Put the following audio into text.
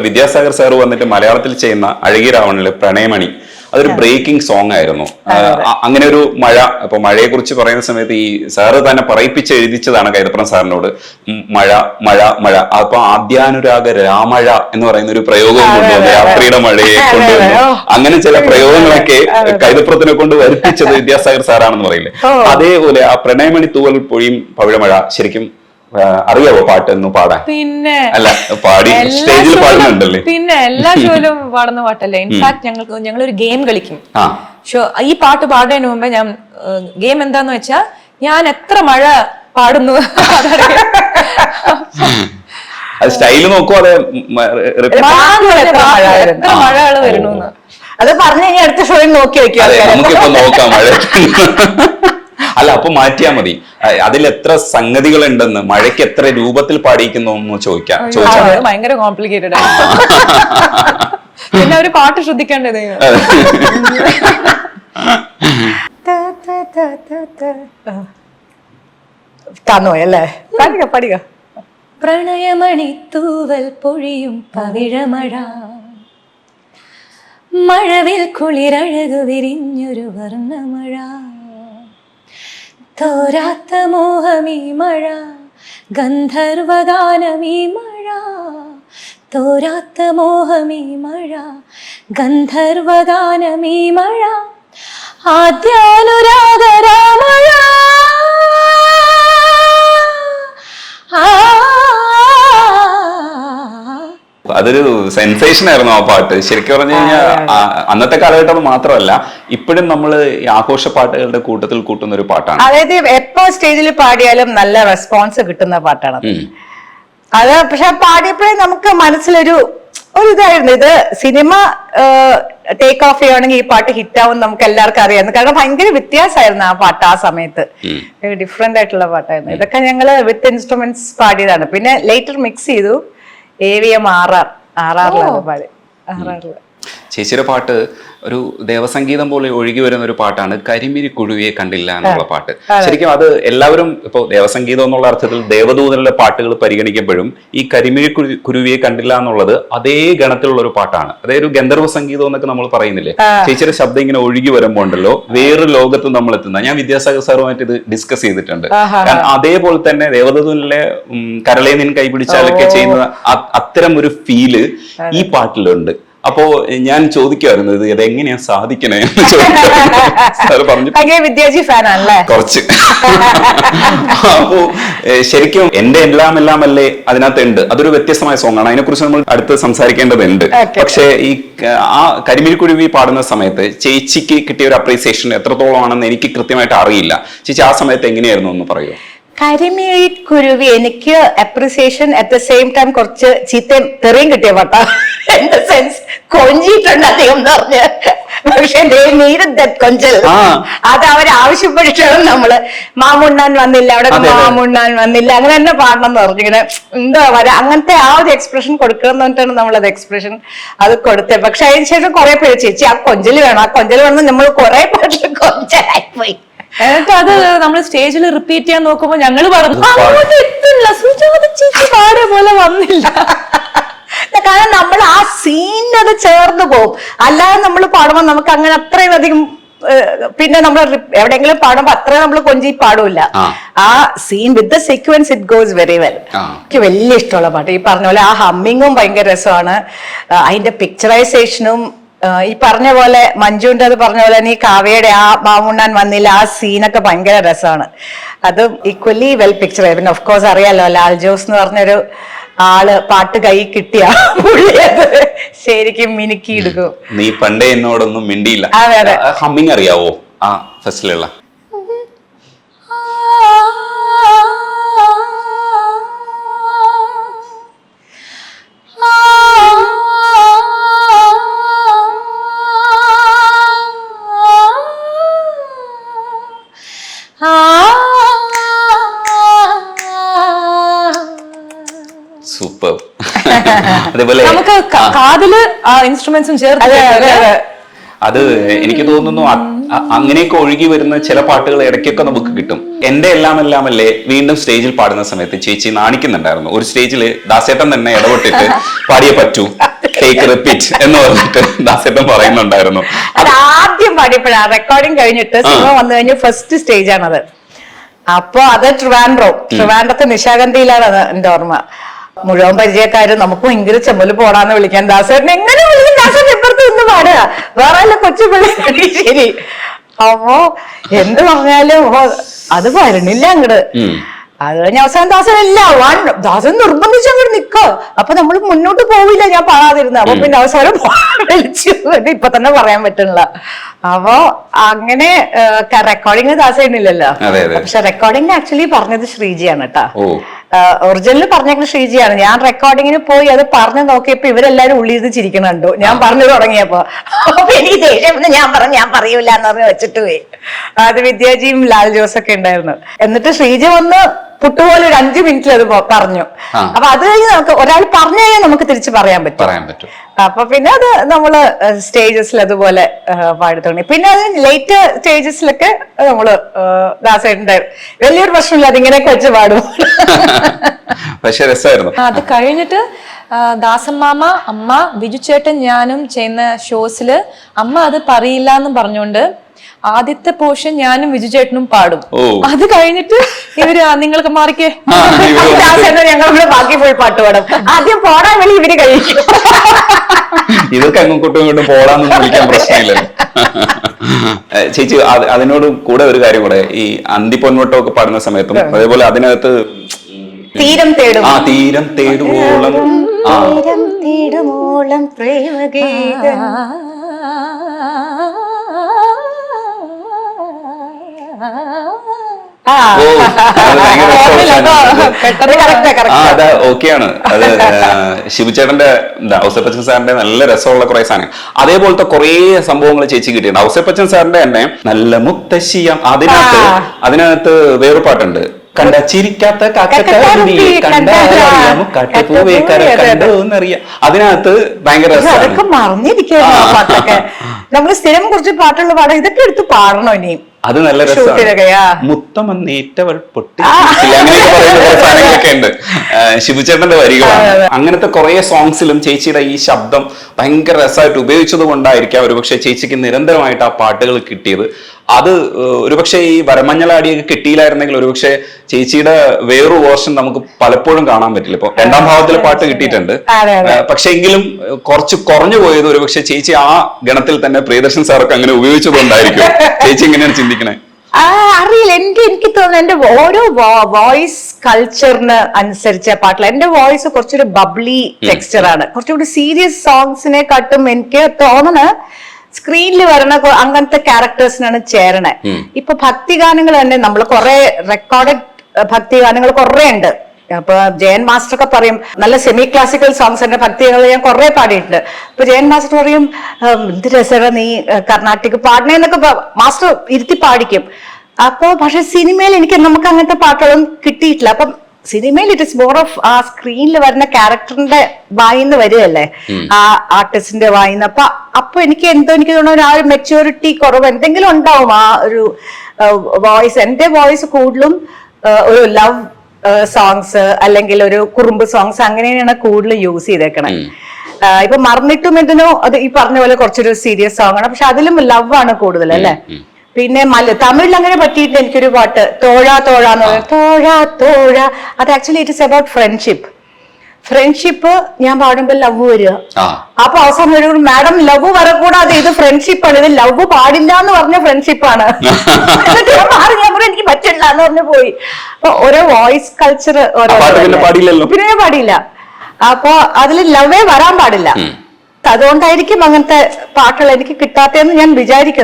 Vidyasagar sir വന്നിട്ട് മലയാളത്തിൽ ചെയ്യുന്ന അഴകിയ രാവണനില് പ്രണയമണി അതൊരു ബ്രേക്കിംഗ് സോങ് ആയിരുന്നു. അങ്ങനെ ഒരു മഴ, അപ്പൊ മഴയെ കുറിച്ച് പറയുന്ന സമയത്ത് ഈ സാറ് തന്നെ പറയിപ്പിച്ച് എഴുതിച്ചതാണ് കൈതപ്രം സാറിനോട്. മഴ മഴ മഴ, അപ്പൊ ആദ്യാനുരാഗ രാമഴ എന്ന് പറയുന്ന ഒരു പ്രയോഗവും കൊണ്ടുവന്നു, രാത്രിയുടെ മഴയെ കൊണ്ടുവന്നു. അങ്ങനെ ചില പ്രയോഗങ്ങളൊക്കെ കൈതപ്രത്തിനെ കൊണ്ട് വരുത്തിച്ചത് വിദ്യാസാഗർ സാറാണെന്ന് പറയില്ലേ. അതേപോലെ ആ പ്രണയമണി തൂവൽ പൊഴിയും പവിഴമഴ ശരിക്കും അറിയാവോ പാട്ട് എന്ന് പാടാൻ? പിന്നെ അല്ല, പാടി സ്റ്റേജിൽ പാടുന്നുണ്ടല്ലേ? പിന്നെ എല്ലാ ഷോയിലും പാടുന്ന പാട്ടല്ലേ. ഇൻഫാക്ട് ഞങ്ങളൊരു ഗെയിം കളിക്കും. ഈ പാട്ട് പാടുന്നതിന് മുമ്പേ ഞാൻ ഗെയിം എന്താന്ന് വെച്ചാ ഞാൻ എത്ര മഴ പാടുന്നു അത് സ്റ്റൈല് നോക്കൂ, അതെ എത്ര മഴകൾ വരുന്നു അത് പറഞ്ഞു കഴിഞ്ഞാൽ അടുത്ത ഷോയിൽ നോക്കി വെക്കാം. നമുക്കിപ്പോ നോക്കാം മഴ. അല്ല, അപ്പൊ മാറ്റിയാ മതി. അതിൽ എത്ര സംഗതികൾ ഉണ്ടെന്ന്, മഴയ്ക്ക് എത്ര രൂപത്തിൽ പാടിക്കുന്നു എന്ന് ചോദിക്കാം. ഭയങ്കര കോംപ്ലിക്കേറ്റഡ് ആണ്. പിന്നെ ഒരു പാട്ട് ശ്രദ്ധിക്കേണ്ടത് തന്നോയല്ലേ? പഠിക്ക പഠിക്ക. പ്രണയമണി തൂവൽ പൊഴിയും പവിഴമഴ, മഴവിൽ കുളിരഴകു വിരിഞ്ഞൊരു വർണ്ണമഴ, തോരാത്ത മോഹമീ മഴ, ഗന്ധർവഗാനമീ മഴ, തോരാത്ത മോഹമീ മഴ, ഗന്ധർവഗാനമീ മഴ, ആദ്യാനുരാഗ രാമഴ. അതൊരു സെൻസേഷൻ ആയിരുന്നു ആ പാട്ട്. ശരിക്കും പറഞ്ഞു കഴിഞ്ഞാൽ അന്നത്തെ കാലഘട്ടം മാത്രമല്ല, ഇപ്പോഴും നമ്മൾ ഈ ആഘോഷ പാട്ടുകളുടെ കൂട്ടത്തിൽ കൂട്ടുന്ന ഒരു പാട്ടാണ്. അതായത് എപ്പോ സ്റ്റേജിൽ പാടിയാലും നല്ല റെസ്പോൺസ് കിട്ടുന്ന പാട്ടാണ് അത്. പക്ഷെ പാടിയപ്പോഴേ നമുക്ക് മനസ്സിലൊരു ഇതായിരുന്നു, ഇത് സിനിമ ടേക്ക് ഓഫ് ചെയ്യുകയാണെങ്കിൽ ഈ പാട്ട് ഹിറ്റാവും നമുക്ക് എല്ലാവർക്കും അറിയായിരുന്നു. കാരണം ഭയങ്കര വ്യത്യാസമായിരുന്നു ആ പാട്ട് ആ സമയത്ത്, ഡിഫറെന്റ് ആയിട്ടുള്ള പാട്ടായിരുന്നു. ഇതൊക്കെ ഞങ്ങള് വിത്ത് ഇൻസ്ട്രുമെന്റ്സ് പാടിയതാണ്. പിന്നെ ലേറ്റർ മിക്സ് ചെയ്തു. AVM RRലാണ് പാടി. RRല് ചേച്ചിയുടെ പാട്ട് ഒരു ദേവസംഗീതം പോലെ ഒഴുകി വരുന്ന ഒരു പാട്ടാണ് കരിമിരി കുഴുവിയെ കണ്ടില്ല എന്നുള്ള പാട്ട്. ശരിക്കും അത് എല്ലാവരും ഇപ്പൊ ദേവസംഗീതം എന്നുള്ള അർത്ഥത്തിൽ ദേവദൂതനിലെ പാട്ടുകൾ പരിഗണിക്കുമ്പോഴും ഈ കരിമിരി കുരുവിയെ കണ്ടില്ല എന്നുള്ളത് അതേ ഗണത്തിലുള്ള ഒരു പാട്ടാണ്. അതേ ഒരു ഗന്ധർവ സംഗീതം എന്നൊക്കെ നമ്മൾ പറയുന്നില്ലേ. ചേച്ചിയുടെ ശബ്ദം ഇങ്ങനെ ഒഴുകി വരുമ്പോ ഉണ്ടല്ലോ, വേറൊരു ലോകത്ത് നമ്മൾ എത്തുന്ന. ഞാൻ വിദ്യാസാഗർ സാറുമായിട്ട് ഇത് ഡിസ്കസ് ചെയ്തിട്ടുണ്ട്. കാരണം അതേപോലെ തന്നെ ദേവദൂതനിലെ കരളെ നിൻ കൈപിടിച്ചാലൊക്കെ ചെയ്യുന്ന അത്തരം ഒരു ഫീല് ഈ പാട്ടിലുണ്ട്. അപ്പോ ഞാൻ ചോദിക്കുമായിരുന്നു, ഇത് ഇതെങ്ങനെയാ സാധിക്കണേ എന്ന് പറഞ്ഞു. വിദ്യാജി ഫാനാണല്ലേ കുറച്ച്. അപ്പോ ശരിക്കും എന്റെ എല്ലാം എല്ലാം അല്ലേ അതിനകത്ത് ഉണ്ട്. അതൊരു വ്യത്യസ്തമായ സോങ് ആണ്, അതിനെക്കുറിച്ച് നമ്മൾ അടുത്ത് സംസാരിക്കേണ്ടതുണ്ട്. പക്ഷെ ഈ ആ കരിമിഴിക്കുരുവി പാടുന്ന സമയത്ത് ചേച്ചിക്ക് കിട്ടിയ ഒരു അപ്രീസിയേഷൻ എത്രത്തോളം ആണെന്ന് എനിക്ക് കൃത്യമായിട്ട് അറിയില്ല. ചേച്ചി ആ സമയത്ത് എങ്ങനെയായിരുന്നു എന്ന് പറയൂ? കരിമിഴിക്കുരുവി എനിക്ക് appreciation at the same time കുറച്ച് ചീത്തയും തെറിയും കിട്ടിയ പാട്ടാ. ഇൻ ദ സെൻസ് കൊഞ്ചിട്ടുണ്ട് അധികം എന്ന് പറഞ്ഞ്. പക്ഷെ കൊഞ്ചൽ അത് അവരാവശ്യപ്പെട്ടിട്ടാണ് നമ്മള് മാമുണ്ണാൻ വന്നില്ല, അവിടെ മാമുണ്ണാൻ വന്നില്ല, അങ്ങനെ തന്നെ പാടണം എന്ന് പറഞ്ഞു. ഇങ്ങനെ എന്താ പറയാ, അങ്ങനത്തെ ആ ഒരു എക്സ്പ്രഷൻ കൊടുക്കണം എന്ന് പറഞ്ഞിട്ടാണ് നമ്മളത് എക്സ്പ്രഷൻ അത് കൊടുത്തത്. പക്ഷെ അതിന് ശേഷം കുറെ പേര് ചേച്ചി ആ കൊഞ്ചല് വേണം, ആ കൊഞ്ചല് വേണം, നമ്മൾ കുറെ പാട്ടിൽ കൊഞ്ചലായിപ്പോയി. എന്നിട്ട് അത് നമ്മൾ സ്റ്റേജിൽ റിപ്പീറ്റ് ചെയ്യാൻ നോക്കുമ്പോ ഞങ്ങള് പറഞ്ഞു എത്തില്ല, സുജാത ചേച്ചി പാടിയ പോലെ വന്നില്ല. കാരണം നമ്മൾ ആ സീനത് ചേർന്ന് പോകും. അല്ലാതെ നമ്മൾ പാടുമ്പോൾ നമുക്ക് അങ്ങനെ അത്രയും അധികം പിന്നെ നമ്മൾ എവിടെയെങ്കിലും പാടുമ്പോ അത്ര നമ്മൾ കൊഞ്ചി പാടൂല. ആ scene with the sequence it goes very well. എനിക്ക് വലിയ ഇഷ്ടമുള്ള പാട്ട്. ഈ പറഞ്ഞ പോലെ ആ ഹമ്മിങ്ങും ഭയങ്കര രസമാണ്. അതിന്റെ പിക്ചറൈസേഷനും ഈ പറഞ്ഞ പോലെ മഞ്ജുവിന്റെ അത് പറഞ്ഞ പോലെ തന്നെ ഈ കാവ്യയുടെ ആ മാമുണ്ണാൻ വന്നില്ല ആ സീനൊക്കെ ഭയങ്കര രസമാണ്. അതും ഈക്വലി വെൽ പിക്ചർ. പിന്നെ ഓഫ് കോഴ്സ് അറിയാലോ, ലാൽ ജോസ് എന്ന് പറഞ്ഞൊരു ആള് പാട്ട് കൈ കിട്ടിയ പുള്ളിയത് ശരിക്കും മിനുക്കി എടുക്കും. നീ പണ്ടേ എന്നോടൊന്നും മിണ്ടിയില്ല. ഹമ്മിങ് അറിയാവോ ആ ഫസ്റ്റിലുള്ള? സൂപ്പർ. അതേപോലെ നമുക്ക് കാതില് ആ ഇൻസ്ട്രുമെന്റ്സും ചേർത്ത് അത് എനിക്ക് തോന്നുന്നു അങ്ങനെയൊക്കെ ഒഴുകി വരുന്ന ചില പാട്ടുകൾ ഇടയ്ക്കൊക്കെ നമുക്ക് കിട്ടും. എന്റെ എല്ലാം എല്ലാം അല്ലേ വീണ്ടും സ്റ്റേജിൽ പാടുന്ന സമയത്ത് ചേച്ചി നാണിക്കുന്നുണ്ടായിരുന്നു. ഒരു സ്റ്റേജിൽ ദാസേട്ടൻ തന്നെ ഇടപെട്ടിട്ട് പാടിയേ പറ്റൂ, ടേക്ക് റിപ്പീറ്റ് എന്ന് പറഞ്ഞിട്ട് ദാസേട്ടൻ പറയുന്നുണ്ടായിരുന്നു. അത് ആദ്യം പാടിയപ്പോഴാണ് റെക്കോർഡിങ് കഴിഞ്ഞിട്ട് സിനിമ വന്നു കഴിഞ്ഞ ഫസ്റ്റ് സ്റ്റേജ് ആണത്. അപ്പൊ അത് ട്രിവാൻഡ്രത്ത് നിശാഗന്ധിയിലാണ് അത് എന്റെ ഓർമ്മ. മുഴുവൻ പരിചയക്കാരും നമുക്ക് ഭയങ്കര ചെമ്മല് പോടാന്ന് വിളിക്കാൻ. ദാസേട്ടൻ എങ്ങനെ വിളിക്കും? ദാസേട്ടൻ ഇപ്പുറത്ത് നിന്ന് പാടുക, വേറെ കൊച്ചു പിള്ളേർ ശരി. അപ്പൊ എന്ത് പറഞ്ഞാലും അത് വരണില്ല അങ്ങട്. അത് കഴിഞ്ഞ അവസാനം ദാസൻ നിർബന്ധിച്ച് അങ്ങോട്ട് നിക്കോ. അപ്പൊ നമ്മൾ മുന്നോട്ട് പോവില്ല ഞാൻ പാടാതിരുന്നത്. അപ്പൊ പിന്നെ അവസാനം വിളിച്ചു, ഇപ്പൊ തന്നെ പറയാൻ പറ്റണില്ല. അപ്പൊ അങ്ങനെ റെക്കോർഡിങ് ദാസേണില്ലല്ലോ, പക്ഷെ റെക്കോർഡിംഗ് ആക്ച്വലി പറഞ്ഞത് ശ്രീജിയാണ് കേട്ടാ. ഒറിജിനൽ പറഞ്ഞേക്കുന്ന ശ്രീജിയാണ്. ഞാൻ റെക്കോർഡിങ്ങിന് പോയി അത് പറഞ്ഞു നോക്കിയപ്പോ ഇവരെല്ലാരും ഉള്ളിൽ ചിരിക്കണുണ്ടോ ഞാൻ പറഞ്ഞു തുടങ്ങിയപ്പോ. അപ്പൊ എനിക്ക് ദേഷ്യം ഞാൻ പറയൂല എന്ന് പറഞ്ഞ് വെച്ചിട്ട് പോയി. അത് വിദ്യാജിയും ലാൽ ജോസൊക്കെ ഉണ്ടായിരുന്നു. എന്നിട്ട് ശ്രീജ വന്ന് പുട്ടുപോലെ ഒരു 5 മിനിറ്റിൽ അത് പറഞ്ഞു. അപ്പൊ അത് കഴിഞ്ഞ് നമുക്ക് ഒരാൾ പറഞ്ഞു കഴിഞ്ഞാൽ നമുക്ക് തിരിച്ച് പറയാൻ പറ്റും. അപ്പൊ പിന്നെ അത് നമ്മള് സ്റ്റേജസിൽ അതുപോലെ പാടി തുടങ്ങി. പിന്നെ അത് ലേറ്റ് സ്റ്റേജസിലൊക്കെ നമ്മള് ദാസേട്ടന്റെ വലിയൊരു പ്രശ്നമില്ല, അതിങ്ങനെയൊക്കെ വെച്ച് പാടും. പക്ഷെ രസമായിരുന്നു. അത് കഴിഞ്ഞിട്ട് ദാസമ്മാമ, അമ്മ, ബിജു ചേട്ടൻ, ഞാനും ചെയ്യുന്ന ഷോസില് അമ്മ അത് പറയില്ല എന്ന് പറഞ്ഞുകൊണ്ട് ആദ്യത്തെ പോർഷൻ ഞാനും വിജു ചേട്ടനും പാടും. അത് കഴിഞ്ഞിട്ട് ഇവര് നിങ്ങൾക്ക് മാറിക്കേ ഞങ്ങൾ ബാക്കി പോയി പാട്ട് പാടും. ആദ്യം പോടാൻ വേണ്ടി ഇവര് കഴിക്കും. ഇവർക്ക് അങ്ങോട്ടും ഇങ്ങോട്ടും പോടാന്നൊന്നും വിളിക്കാൻ പ്രശ്നമില്ലല്ലോ. ചേച്ചി അതിനോട് കൂടെ ഒരു കാര്യം കൂടെ, ഈ അന്തിപ്പൊന്നോട്ടം ഒക്കെ പാടുന്ന സമയത്തും അതേപോലെ അതിനകത്ത് തീരം തേടും തീരം തേടുവോളം പ്രേമഗീതം ഓക്കെയാണ്. അത് ശിവചേട്ടന്റെ ഔസേപ്പച്ചൻ സാറിന്റെ നല്ല രസമുള്ള കുറെ സാധനം, അതേപോലത്തെ കുറെ സംഭവങ്ങൾ ചേച്ചി കിട്ടിയിട്ടുണ്ട്. ഔസേപ്പച്ചൻ സാറിന്റെ തന്നെ നല്ല മുത്തശ്ശിയം, അതിനകത്ത് വേറൊരു പാട്ടുണ്ട്, കണ്ട ചിരിക്കാത്ത കണ്ടോന്നറിയാം. അതിനകത്ത് ഭയങ്കര അതൊക്കെ മറിഞ്ഞിരിക്കുകയാണ് പാട്ടൊക്കെ. നമ്മള് സ്ഥിരം കുറച്ച് പാട്ടുള്ള പാടാം, ഇതൊക്കെ എടുത്ത് പാടണോ ഇനിയും. അത് നല്ല രസമാണ്. മുത്തമന്നേറ്റവൾ പൊട്ടി അങ്ങനെയൊക്കെ പറയുന്ന സാധനങ്ങളൊക്കെ ഉണ്ട്. ശിവചേട്ടന്റെ വരികളാണ്. അങ്ങനത്തെ കുറെ സോങ്സിലും ചേച്ചിയുടെ ഈ ശബ്ദം ഭയങ്കര രസമായിട്ട് ഉപയോഗിച്ചത് കൊണ്ടായിരിക്കാം ഒരുപക്ഷെ ചേച്ചിക്ക് നിരന്തരമായിട്ട് ആ പാട്ടുകൾ കിട്ടിയത്. അത് ഒരുപക്ഷെ ഈ വരമഞ്ഞളാടിയൊക്കെ കിട്ടിയില്ലായിരുന്നെങ്കിൽ ഒരുപക്ഷെ ചേച്ചിയുടെ വേറൊരു വേർഷൻ നമുക്ക് പലപ്പോഴും കാണാൻ പറ്റില്ല. ഇപ്പൊ 2ാം ഭാഗത്തിലെ പാട്ട് കിട്ടിയിട്ടുണ്ട്, പക്ഷെ എങ്കിലും കുറച്ച് കുറഞ്ഞു പോയത് ഒരുപക്ഷെ ചേച്ചി ആ ഗണത്തിൽ തന്നെ പ്രിയദർശൻ സാറൊക്കെ അങ്ങനെ ഉപയോഗിച്ചതുകൊണ്ടായിരിക്കും. ചേച്ചി എങ്ങനെയാണ് ചിന്തിക്കണേ? അറിയില്ല, എനിക്ക് തോന്നുന്നു എന്റെ ഓരോ വോയിസ് കൾച്ചറിന് അനുസരിച്ച പാട്ടില്ല. എന്റെ വോയിസ് കുറച്ചൊരു ബബ്ലി ടെക്സ്ചറാണ്. കുറച്ചുകൂടി സീരിയസ് സോങ്സിനെക്കാട്ടും എനിക്ക് തോന്നുന്നു സ്ക്രീനിൽ വരണ അങ്ങനത്തെ ക്യാരക്ടേഴ്സിനാണ് ചേരണേ. ഇപ്പൊ ഭക്തിഗാനങ്ങൾ തന്നെ നമ്മൾ കുറെ റെക്കോർഡഡ് ഭക്തിഗാനങ്ങൾ കുറെ ഉണ്ട്. അപ്പൊ ജയൻ മാസ്റ്റർ ഒക്കെ പറയും നല്ല സെമി ക്ലാസിക്കൽ സോങ്സ് എന്റെ ഭക്തികൾ ഞാൻ കുറെ പാടിയിട്ടുണ്ട്. അപ്പൊ ജയൻ മാസ്റ്റർ പറയും എന്ത് രസമാണ് നീ കർണാട്ടിക് പാടണേന്നൊക്കെ മാസ്റ്റർ ഇരുത്തി പാടിക്കും. അപ്പൊ പക്ഷെ സിനിമയിൽ നമുക്ക് അങ്ങനത്തെ പാട്ടുകളൊന്നും കിട്ടിയിട്ടില്ല. അപ്പം സിനിമയിൽ ഇറ്റ് ഇസ് മോർ ഓഫ് ആ സ്ക്രീനിൽ വരുന്ന ക്യാരക്ടറിന്റെ വായിന്ന് വരികയല്ലേ, ആ ആർട്ടിസ്റ്റിന്റെ വായിന്ന്. അപ്പൊ എനിക്ക് തോന്നുന്നു ആ ഒരു മെച്യൂരിറ്റി കുറവ് എന്തെങ്കിലും ഉണ്ടാവും ആ ഒരു വോയിസ്. എന്റെ വോയിസ് കൂടുതലും ഒരു ലവ് സോങ്സ് അല്ലെങ്കിൽ ഒരു കുറുമ്പ് സോങ്സ് അങ്ങനെയാണ് കൂടുതൽ യൂസ് ചെയ്തേക്കണേ. ഇപ്പൊ മറന്നിട്ടും എന്തിനോ അത് ഈ പറഞ്ഞ പോലെ കുറച്ചൊരു സീരിയസ് സോങ് ആണ്, പക്ഷെ അതിലും ലവ് ആണ് കൂടുതൽ അല്ലേ. പിന്നെ തമിഴിൽ അങ്ങനെ പറ്റിയിട്ട് എനിക്കൊരു പാട്ട് തോഴ തോഴ എന്ന് പറയുന്നത്, തോഴ തോഴ, അത് actually it is about friendship ഞാൻ പാടുമ്പോൾ ലവ് വരിക. അപ്പൊ അവസാനം ഒരു മാഡം ലവ് വരക്കൂടാതെ ഇത് ഫ്രണ്ട്ഷിപ്പാണ്, ഇത് ലവ് പാടില്ല എന്ന് പറഞ്ഞ ഫ്രണ്ട്ഷിപ്പാണ്. ഞാൻ എനിക്ക് പറ്റില്ല എന്ന് പറഞ്ഞു പോയി. അപ്പൊ ഓരോ വോയിസ് കൾച്ചർ പിന്നെ ഞാൻ പാടിയില്ല. അപ്പൊ അതിൽ ലവേ വരാൻ പാടില്ല. അതുകൊണ്ടായിരിക്കും അങ്ങനത്തെ പാട്ടുകൾ എനിക്ക് കിട്ടാത്തതെന്ന് ഞാൻ വിചാരിക്കുന്നു.